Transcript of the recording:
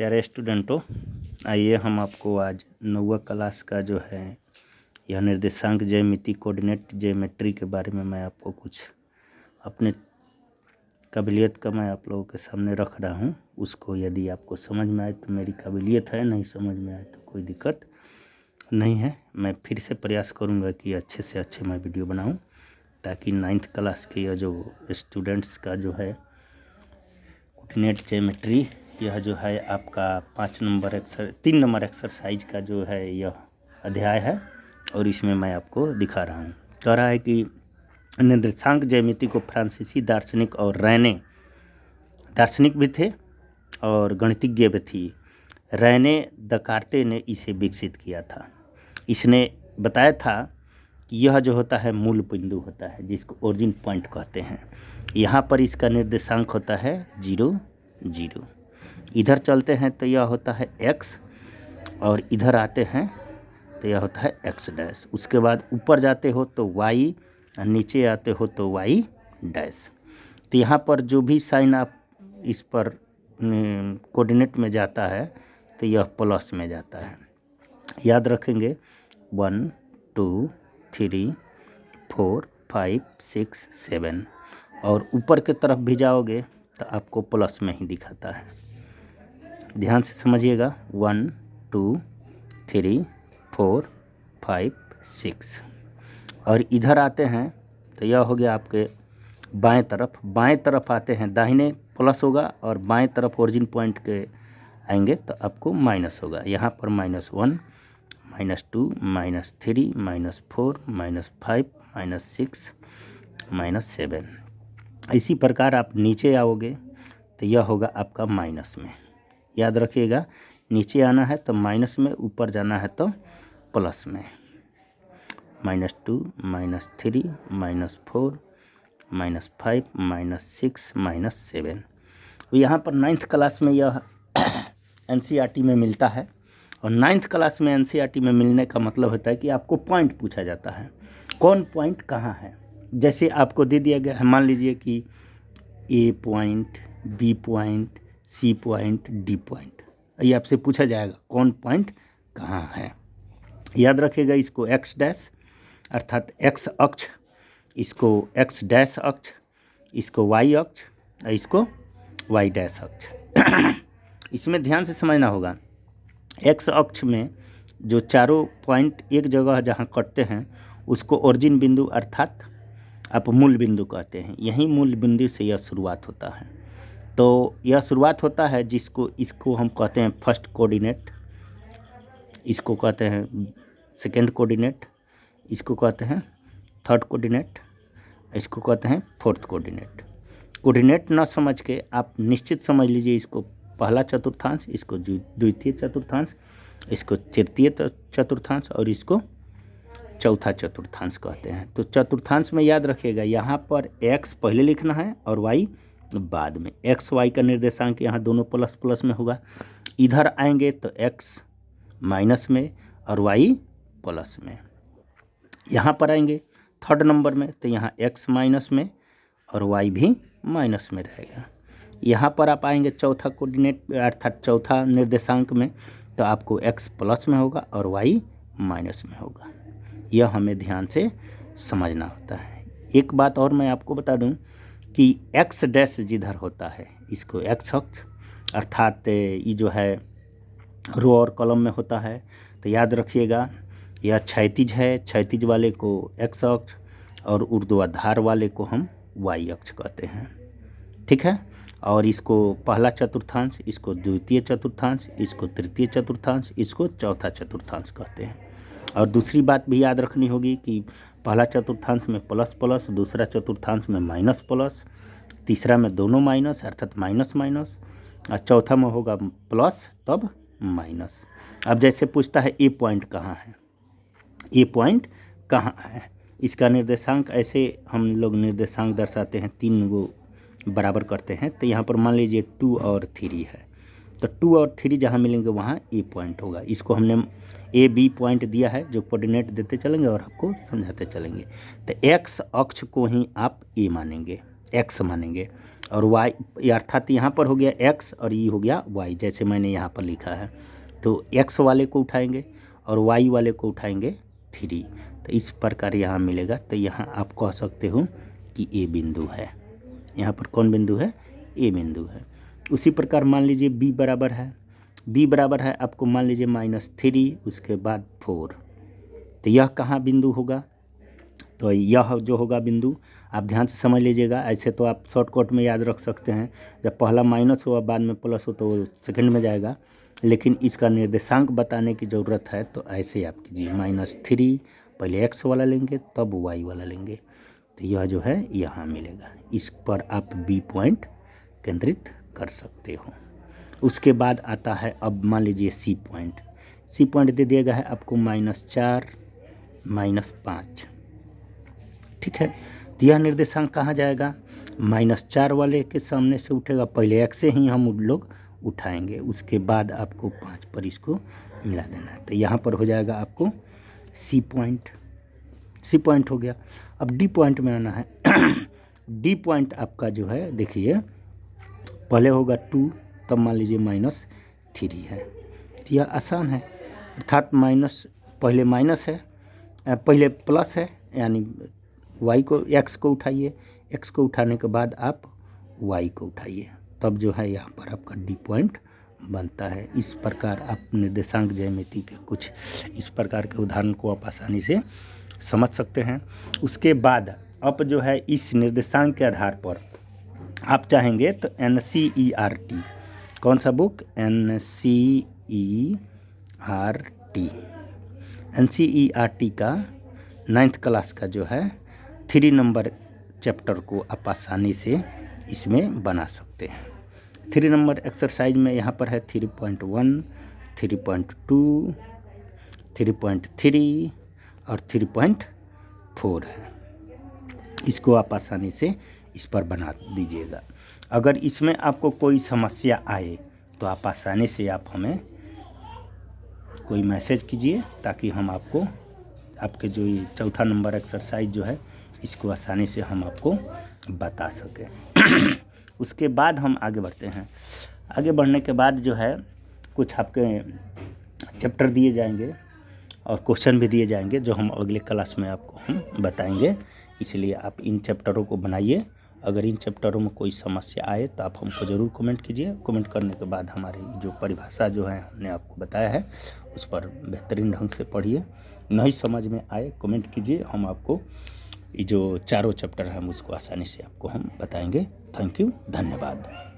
प्यारे स्टूडेंटों, आइए हम आपको आज 9वीं क्लास का जो है यह निर्देशांक ज्यामिति कोऑर्डिनेट ज्योमेट्री के बारे में मैं आपको कुछ अपने काबिलियत का मैं आप लोगों के सामने रख रहा हूँ। उसको यदि आपको समझ में आए तो मेरी काबिलियत है, नहीं समझ में आए तो कोई दिक्कत नहीं है। मैं फिर से प्रयास करूँगा कि अच्छे से अच्छे मैं वीडियो बनाऊँ, ताकि 9th क्लास के यह जो स्टूडेंट्स का जो है कोऑर्डिनेट ज्योमेट्री, यह जो है आपका 3 नंबर एक्सरसाइज का जो है यह अध्याय है, और इसमें मैं आपको दिखा रहा हूँ। कह रहा है कि निर्देशांक ज्यामिति को फ्रांसीसी दार्शनिक और रैने, दार्शनिक भी थे और गणितज्ञ भी थी, रैने दकार्ते ने इसे विकसित किया था। इसने बताया था कि यह जो होता है मूल बिंदु होता है, जिसको ओरिजिन पॉइंट कहते हैं। यहाँ पर इसका निर्देशांक होता है 0 0। इधर चलते हैं तो यह होता है x, और इधर आते हैं तो यह होता है x डैश। उसके बाद ऊपर जाते हो तो y, और नीचे आते हो तो y डैश। तो यहाँ पर जो भी साइन आप इस पर कोऑर्डिनेट में जाता है तो यह प्लस में जाता है। याद रखेंगे 1 2 3 4 5 6 7, और ऊपर के तरफ भी जाओगे तो आपको प्लस में ही दिखाता है। ध्यान से समझिएगा 1 2 3 4 5 6, और इधर आते हैं तो यह हो गया आपके बाएं तरफ। बाएं तरफ आते हैं, दाहिने प्लस होगा और बाएं तरफ ओरिजिन पॉइंट के आएंगे तो आपको माइनस होगा। यहाँ पर -1 -2 -3 -4 -5 -6 -7। इसी प्रकार आप नीचे आओगे तो यह होगा आपका माइनस में। याद रखिएगा, नीचे आना है तो माइनस में, ऊपर जाना है तो प्लस में। -2 -3 -4 -5 -6 -7। यहाँ पर 9th क्लास में यह NCERT में मिलता है, और 9th क्लास में NCERT में मिलने का मतलब होता है कि आपको पॉइंट पूछा जाता है, कौन पॉइंट कहाँ है। जैसे आपको दे दिया गया है, मान लीजिए कि A point, B point, C point, D point, ये आपसे पूछा जाएगा कौन पॉइंट कहाँ है। याद रखिएगा, इसको x डैश अर्थात x अक्ष, इसको x डैश अक्ष, इसको y अक्ष, और इसको y डैश अक्ष। इसमें ध्यान से समझना होगा, x अक्ष में जो चारों पॉइंट एक जगह जहाँ कटते हैं उसको ओरिजिन बिंदु अर्थात आप मूल बिंदु कहते हैं। यही मूल बिंदु से यह शुरुआत होता है। तो यह शुरुआत होता है इसको हम कहते हैं फर्स्ट कोऑर्डिनेट, इसको कहते हैं सेकंड कोऑर्डिनेट, इसको कहते हैं थर्ड कोऑर्डिनेट, इसको कहते हैं फोर्थ कोऑर्डिनेट। कोऑर्डिनेट न समझ के आप निश्चित समझ लीजिए, इसको पहला चतुर्थांश, इसको द्वितीय चतुर्थांश, इसको तृतीय चतुर्थांश, और इसको चौथा चतुर्थांश कहते हैं। तो चतुर्थांश में याद रखिएगा, यहाँ पर x पहले लिखना है और y बाद में। x y का निर्देशांक यहाँ दोनों प्लस प्लस में होगा। इधर आएंगे तो x माइनस में और y प्लस में। यहाँ पर आएंगे थर्ड नंबर में तो यहाँ x माइनस में और y भी माइनस में रहेगा। यहाँ पर आप आएंगे चौथा कोऑर्डिनेट अर्थात चौथा निर्देशांक में, तो आपको x प्लस में होगा और y माइनस में होगा। यह हमें ध्यान से समझना होता है। एक बात और मैं आपको बता दूं कि x डैश जिधर होता है इसको x अक्ष अर्थात ये जो है रो और कॉलम में होता है, तो याद रखिएगा यह क्षैतिज है, क्षैतिज वाले को x अक्ष और ऊर्ध्वाधर वाले को हम y अक्ष कहते हैं। ठीक है, और इसको पहला चतुर्थांश, इसको द्वितीय चतुर्थांश, इसको तृतीय चतुर्थांश, इसको चौथा चतुर्थांश कहते हैं। और दूसरी बात भी याद रखनी होगी कि पहला चतुर्थांश में प्लस प्लस, दूसरा चतुर्थांश में माइनस प्लस, तीसरा में दोनों माइनस अर्थात माइनस माइनस, और चौथा में होगा प्लस तब माइनस। अब जैसे पूछता है ए पॉइंट कहाँ है, ए पॉइंट कहाँ है, इसका निर्देशांक ऐसे हम लोग निर्देशांक दर्शाते हैं, 3 गो बराबर करते हैं। तो यहाँ पर मान लीजिए 2 और 3 है, तो 2 और 3 जहाँ मिलेंगे वहाँ ए पॉइंट होगा। इसको हमने ए बी पॉइंट दिया है, जो कोऑर्डिनेट देते चलेंगे और आपको समझाते चलेंगे। तो एक्स अक्ष को ही आप ए मानेंगे, x मानेंगे, और y अर्थात यहाँ पर हो गया x और ये हो गया y, जैसे मैंने यहाँ पर लिखा है। तो x वाले को उठाएंगे और y वाले को उठाएंगे 3, तो इस प्रकार यहाँ मिलेगा। तो यहाँ आप कह सकते हो कि ए बिंदु है, यहाँ पर कौन बिंदु है, ए बिंदु है। उसी प्रकार मान लीजिए b बराबर है आपको मान लीजिए -3, उसके बाद 4, तो यह कहाँ बिंदु होगा, तो यह जो होगा बिंदु आप ध्यान से समझ लीजिएगा। ऐसे तो आप शॉर्टकट में याद रख सकते हैं, जब पहला माइनस हो और बाद में प्लस हो तो वो सेकंड में जाएगा, लेकिन इसका निर्देशांक बताने की ज़रूरत है। तो ऐसे आप कीजिए, -3 पहले x वाला लेंगे तब y वाला लेंगे, तो यह जो है यहाँ मिलेगा। इस पर आप B पॉइंट केंद्रित कर सकते हो। उसके बाद आता है अब मान लीजिए C पॉइंट दे दिया गया है आपको -4 -5, ठीक है। तो यह निर्देशांक कहाँ जाएगा, -4 वाले के सामने से उठेगा, पहले x से ही हम लोग उठाएंगे, उसके बाद आपको 5 पर इसको मिला देना है। तो यहाँ पर हो जाएगा आपको C पॉइंट हो गया। अब D पॉइंट में आना है। D पॉइंट आपका जो है देखिए, पहले होगा 2, तब मान लीजिए -3 है, तो यह आसान है। अर्थात पहले माइनस है, पहले प्लस है, यानी x को उठाइए, x को उठाने के बाद आप y को उठाइए, तब जो है यहाँ पर आपका D पॉइंट बनता है। इस प्रकार आप निर्देशांक ज्यामिति के कुछ इस प्रकार के उदाहरण को आप आसानी से समझ सकते हैं। उसके बाद अब जो है इस निर्देशांक के आधार पर आप चाहेंगे तो NCERT, कौन सा बुक, NCERT का 9th क्लास का जो है 3 नंबर चैप्टर को आप आसानी से इसमें बना सकते हैं। 3 नंबर एक्सरसाइज में यहाँ पर है 3.1, 3.2, 3.3 और 3.4 है। इसको आप आसानी से इस पर बना दीजिएगा। अगर इसमें आपको कोई समस्या आए तो आप आसानी से आप हमें कोई मैसेज कीजिए, ताकि हम आपको आपके जो ये 4था नंबर एक्सरसाइज जो है इसको आसानी से हम आपको बता सकें। उसके बाद हम आगे बढ़ते हैं। आगे बढ़ने के बाद जो है कुछ आपके चैप्टर दिए जाएंगे और क्वेश्चन भी दिए जाएंगे, जो हम अगले क्लास में आपको हम बताएंगे। इसलिए आप इन चैप्टरों को बनाइए। अगर इन चैप्टरों में कोई समस्या आए तो आप हमको ज़रूर कमेंट कीजिए। कमेंट करने के बाद हमारी जो परिभाषा जो है हमने आपको बताया है उस पर बेहतरीन ढंग से पढ़िए। नहीं समझ में आए कमेंट कीजिए, हम आपको ये जो चारों चैप्टर हैं उसको आसानी से आपको हम बताएंगे। थैंक यू, धन्यवाद।